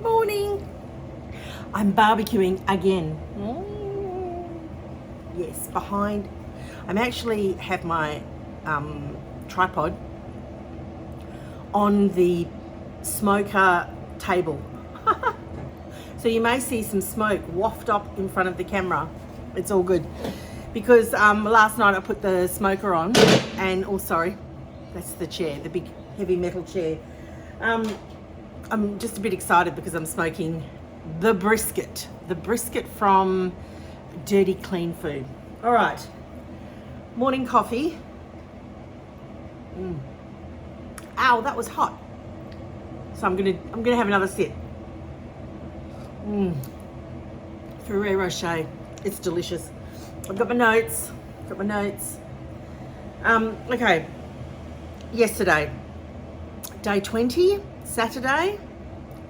Morning. I'm barbecuing again. Yes, behind. I'm actually have my tripod on the smoker table. So you may see some smoke waft up in front of the camera. It's all good. Because last night I put the smoker on and, oh sorry, that's the chair, the big heavy metal chair. I'm just a bit excited because I'm smoking the brisket from Dirty Clean Food. All right, morning coffee. Ow, that was hot. So I'm gonna have another sip. Ferrero Rocher, it's delicious. I've got my notes. Okay, yesterday, day 20, Saturday,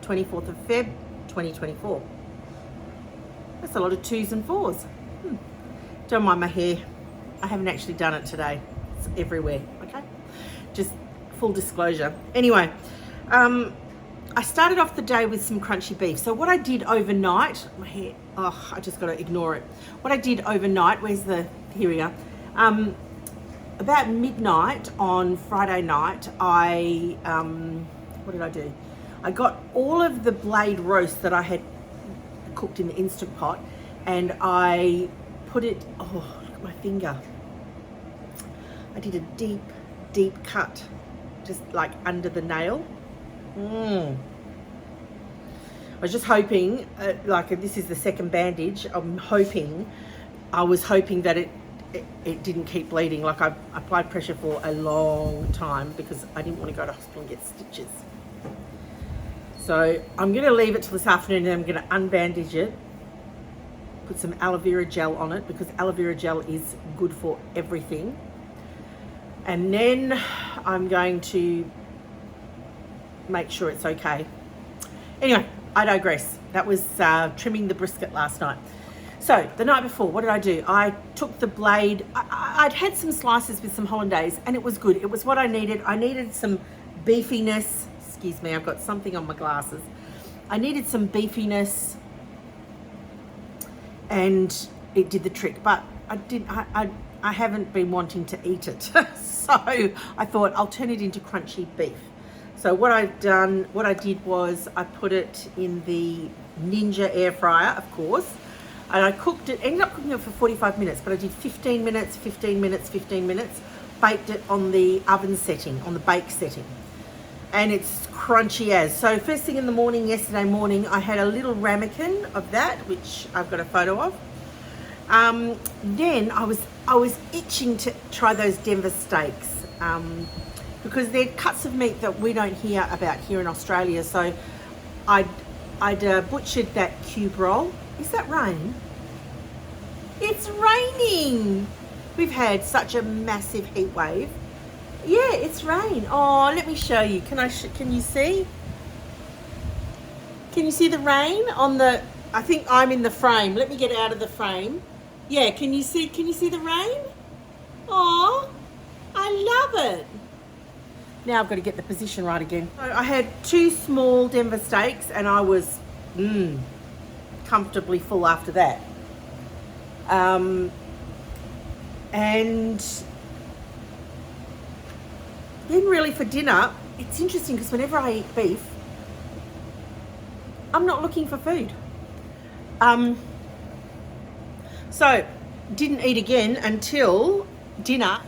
24th of Feb, 2024. That's a lot of 2s and 4s. Don't mind my hair. I haven't actually done it today. It's everywhere, okay? Just full disclosure. Anyway, I started off the day with some crunchy beef. So what I did overnight, my hair, oh, I just got to ignore it. What I did overnight, here we are. About midnight on Friday night, what did I do? I got all of the blade roast that I had cooked in the Instant Pot and I put it, oh, look at my finger. I did a deep cut, just like under the nail. I was just hoping, like this is the second bandage, I was hoping that it didn't keep bleeding. Like I applied pressure for a long time because I didn't want to go to hospital and get stitches. So I'm going to leave it till this afternoon and I'm going to unbandage it, put some aloe vera gel on it because aloe vera gel is good for everything. And then I'm going to make sure it's okay. Anyway, I digress. That was trimming the brisket last night. So the night before, what did I do? I took the blade. I'd had some slices with some hollandaise and it was good. It was what I needed. I needed some beefiness. Excuse me, I've got something on my glasses. I needed some beefiness and it did the trick, but I haven't been wanting to eat it. So I thought I'll turn it into crunchy beef. So what I did was I put it in the Ninja air fryer, of course, and I cooked it, ended up cooking it for 45 minutes, but I did 15 minutes, baked it on the oven setting, on the bake setting. And it's crunchy as. So first thing in the morning, yesterday morning, I had a little ramekin of that, which I've got a photo of. Then I was itching to try those Denver steaks because they're cuts of meat that we don't hear about here in Australia. So I'd butchered that cube roll. Is that rain? It's raining. We've had such a massive heat wave. Yeah, it's rain. Oh, let me show you. Can you see? Can you see the rain on the? I think I'm in the frame. Let me get out of the frame. Yeah, can you see the rain? Oh, I love it. Now I've got to get the position right again. So I had 2 small Denver steaks and I was comfortably full after that. And then really for dinner, it's interesting because whenever I eat beef, I'm not looking for food. So didn't eat again until dinner,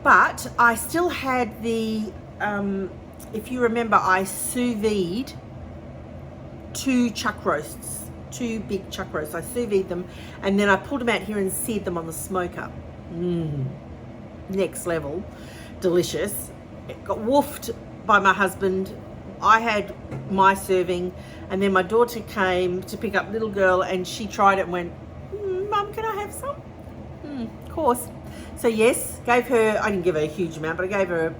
but I still had the, if you remember, I sous vide 2 chuck roasts, 2 big chuck roasts. I sous vide them and then I pulled them out here and seared them on the smoker. Next level. Delicious. It got woofed by my husband. I had my serving and then my daughter came to pick up little girl and she tried it and went, Mum, can I have some? Of course. So yes, gave her, I didn't give her a huge amount, but I gave her,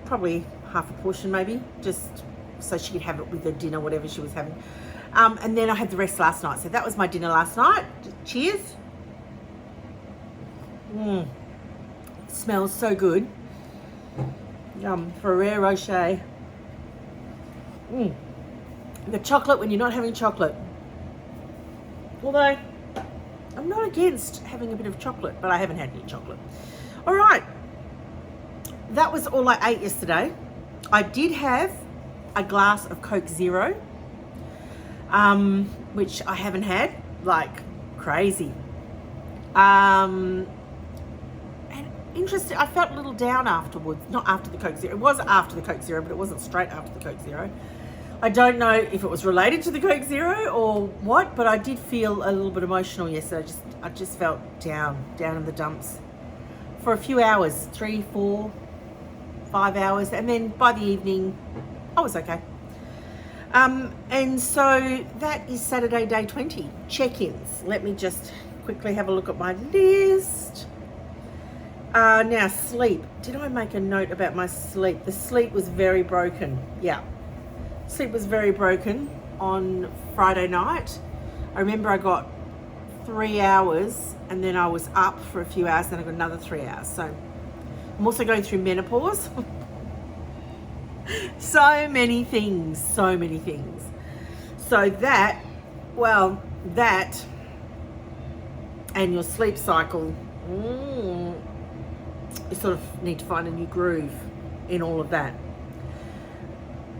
probably half a portion maybe, just so she could have it with her dinner, whatever she was having. And then I had the rest last night. So that was my dinner last night. Cheers. Smells so good. Ferrero Rocher. The chocolate when you're not having chocolate. Although, I'm not against having a bit of chocolate, but I haven't had any chocolate. All right. That was all I ate yesterday. I did have a glass of Coke Zero, which I haven't had, like crazy. And interesting, I felt a little down afterwards. Not after the Coke Zero. It was after the Coke Zero, but it wasn't straight after the Coke Zero. I don't know if it was related to the Coke Zero or what, but I did feel a little bit emotional yesterday. I just felt down in the dumps for a few hours, 3, 4, 5 hours, and then by the evening, I was okay. And so that is Saturday, day 20. Check-ins. Let me just quickly have a look at my list. Now, sleep. Did I make a note about my sleep? The sleep was very broken. Yeah. Sleep was very broken on Friday night. I remember I got 3 hours and then I was up for a few hours, then I got another 3 hours. So I'm also going through menopause. So many things. So that and your sleep cycle, you sort of need to find a new groove in all of that.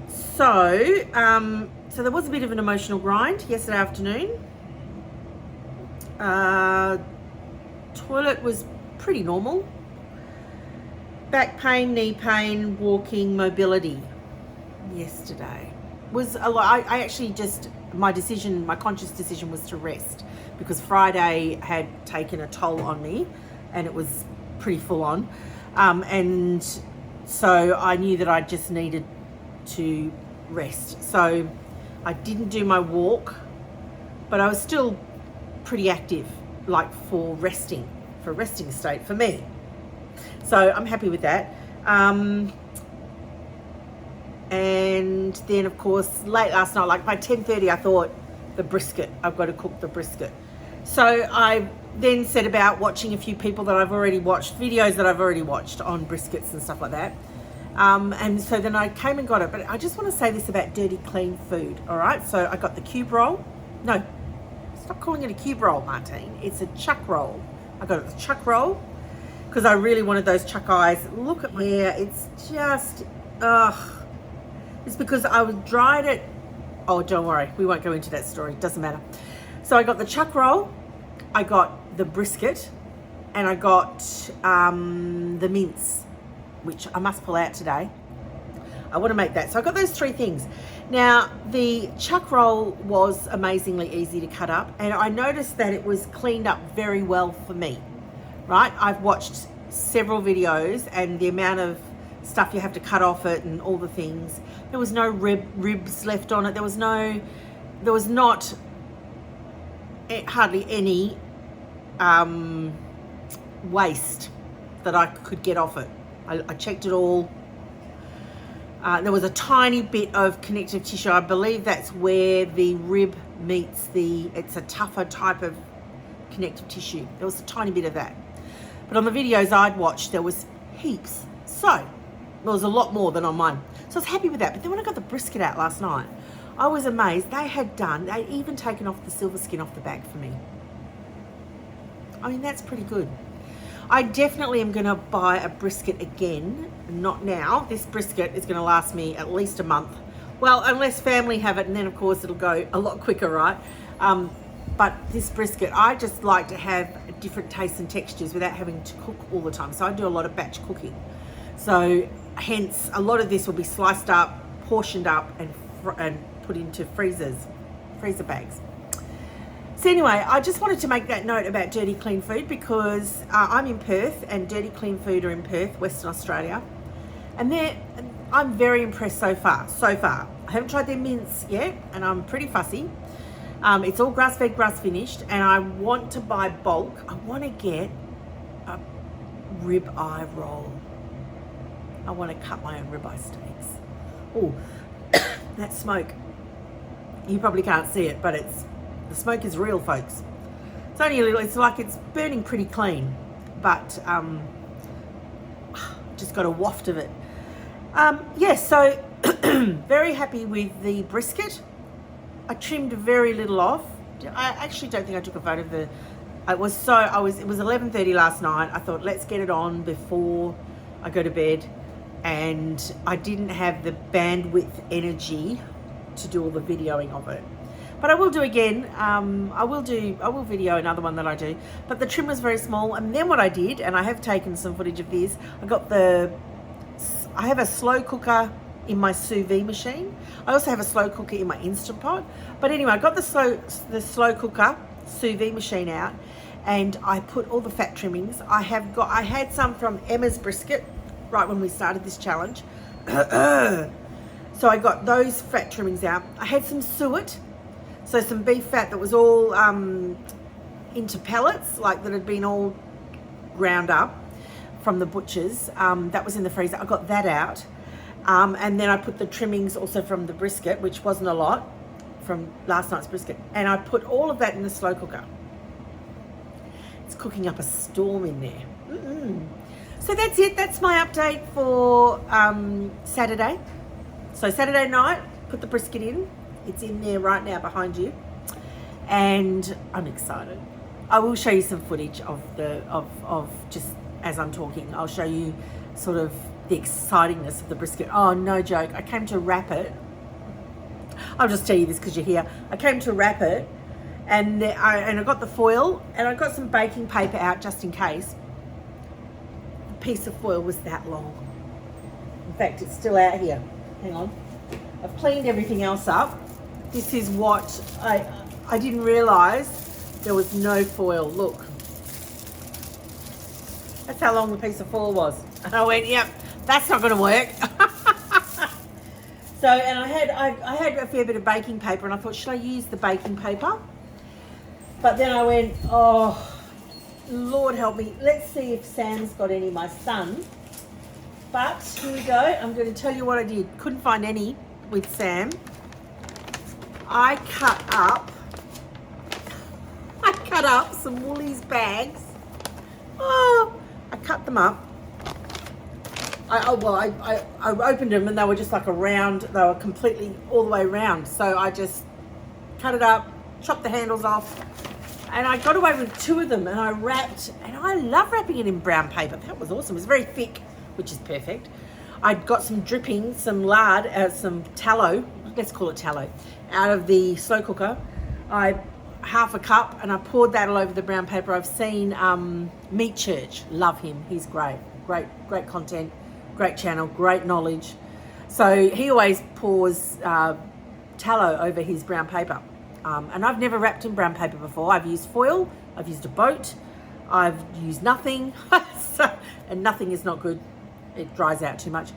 So there was a bit of an emotional grind yesterday afternoon. Toilet was pretty normal. Back pain, knee pain, walking, mobility yesterday was a lot. I actually just, my conscious decision was to rest because Friday had taken a toll on me and it was pretty full on. And so I knew that I just needed to rest. So I didn't do my walk, but I was still pretty active, like for resting state for me. So I'm happy with that. And then of course, late last night, like by 10:30, I thought I've got to cook the brisket. So I then set about watching a few people that I've already watched, videos that I've already watched on briskets and stuff like that. And so then I came and got it. But I just want to say this about dirty, clean food. All right. So I got the cube roll. No, stop calling it a cube roll, Martine. It's a chuck roll. I got it, the chuck roll, because I really wanted those chuck eyes. Look at my hair. It's just, it's because I dried it. Oh, don't worry. We won't go into that story. Doesn't matter. So I got the chuck roll. I got the brisket. And I got the mince, which I must pull out today. I want to make that. So I got those 3 things. Now, the chuck roll was amazingly easy to cut up, and I noticed that it was cleaned up very well for me, right? I've watched several videos and the amount of stuff you have to cut off it and all the things. There was no ribs left on it. There was not hardly any waste that I could get off it. I checked it all. There was a tiny bit of connective tissue. I believe that's where the rib meets it's a tougher type of connective tissue. There was a tiny bit of that. But on the videos I'd watched, there was heaps. So there was a lot more than on mine. So I was happy with that. But then when I got the brisket out last night, I was amazed. They'd even taken off the silver skin off the back for me. I mean, that's pretty good. I definitely am going to buy a brisket again. Not now. This brisket is going to last me at least a month. Well, unless family have it, and then of course it'll go a lot quicker, right? But this brisket, I just like to have different tastes and textures without having to cook all the time. So I do a lot of batch cooking. So hence, a lot of this will be sliced up, portioned up, and put into freezer bags. So anyway, I just wanted to make that note about dirty, clean food because I'm in Perth and dirty, clean food are in Perth, Western Australia. And I'm very impressed so far. I haven't tried their mince yet and I'm pretty fussy. It's all grass-fed, grass-finished, and I want to buy bulk. I want to get a rib-eye roll. I want to cut my own rib-eye steaks. Oh, that smoke. You probably can't see it, but the smoke is real, folks. It's only a little, it's like it's burning pretty clean, but just got a waft of it. So very happy with the brisket. I trimmed very little off. I actually don't think I took a photo of the, it was 11:30 last night. I thought, let's get it on before I go to bed. And I didn't have the bandwidth energy to do all the videoing of it. But I will do again. I will video another one that I do. But the trim was very small. And then what I did, and I have taken some footage of this, I have a slow cooker in my sous vide machine. I also have a slow cooker in my Instant Pot. But anyway, I got the slow cooker sous vide machine out, and I put all the fat trimmings. I had some from Emma's Brisket right when we started this challenge. So I got those fat trimmings out. I had some suet, so some beef fat that was all into pellets, like that had been all ground up from the butchers. That was in the freezer. I got that out. And then I put the trimmings also from the brisket, which wasn't a lot, from last night's brisket. And I put all of that in the slow cooker. It's cooking up a storm in there. So that's it. That's my update for Saturday. So Saturday night, put the brisket in. It's in there right now behind you. And I'm excited. I will show you some footage of just as I'm talking. I'll show you sort of the excitingness of the brisket. Oh, no joke. I came to wrap it. I'll just tell you this because you're here. I came to wrap it, and I got the foil, and I got some baking paper out just in case. The piece of foil was that long. In fact, it's still out here. Hang on. I've cleaned everything else up. This is what I didn't realise there was no foil. Look. That's how long the piece of foil was. And I went, yep, that's not going to work. So, and I had a fair bit of baking paper, and I thought, should I use the baking paper? But then I went, oh, Lord help me. Let's see if Sam's got any, my son. But here we go. I'm going to tell you what I did. Couldn't find any with Sam. I cut up some Woolies bags. Oh, I cut them up. I opened them, and they were just like a round. They were completely all the way round. So I just cut it up, chopped the handles off, and I got away with 2 of them, and I wrapped, and I love wrapping it in brown paper. That was awesome. It was very thick, which is perfect. I got some dripping, some lard, some tallow, let's call it tallow, out of the slow cooker. Half a cup, and I poured that all over the brown paper. I've seen Meat Church, love him. He's great content, great channel, great knowledge. So he always pours tallow over his brown paper. And I've never wrapped in brown paper before. I've used foil, I've used a boat, I've used nothing, and nothing is not good. It dries out too much.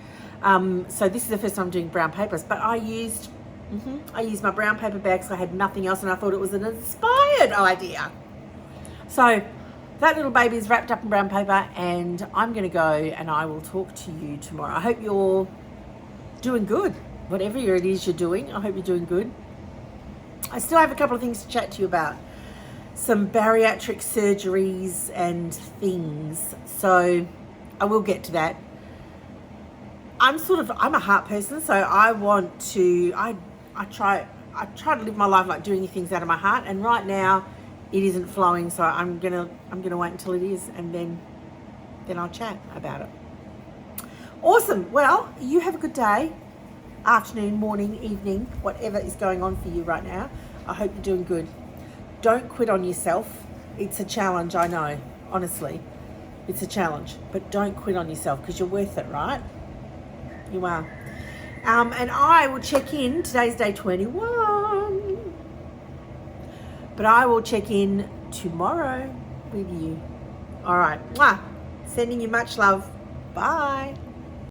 So this is the first time I'm doing brown papers, but I used my brown paper bags. So I had nothing else, and I thought it was an inspired idea. So that little baby is wrapped up in brown paper, and I'm going to go, and I will talk to you tomorrow. I hope you're doing good. Whatever it is you're doing, I hope you're doing good. I still have a couple of things to chat to you about. Some bariatric surgeries and things. So I will get to that. I'm a heart person, so I try to live my life like doing things out of my heart, and right now it isn't flowing, so I'm gonna wait until it is, and then I'll chat about it. Awesome. Well, you have a good day, afternoon, morning, evening, whatever is going on for you right now. I hope you're doing good. Don't quit on yourself. It's a challenge, I know. Honestly, it's a challenge, but don't quit on yourself, because you're worth it, right? You are. And I will check in. Today's day 21. But I will check in tomorrow with you. All right. Mwah. Sending you much love. Bye.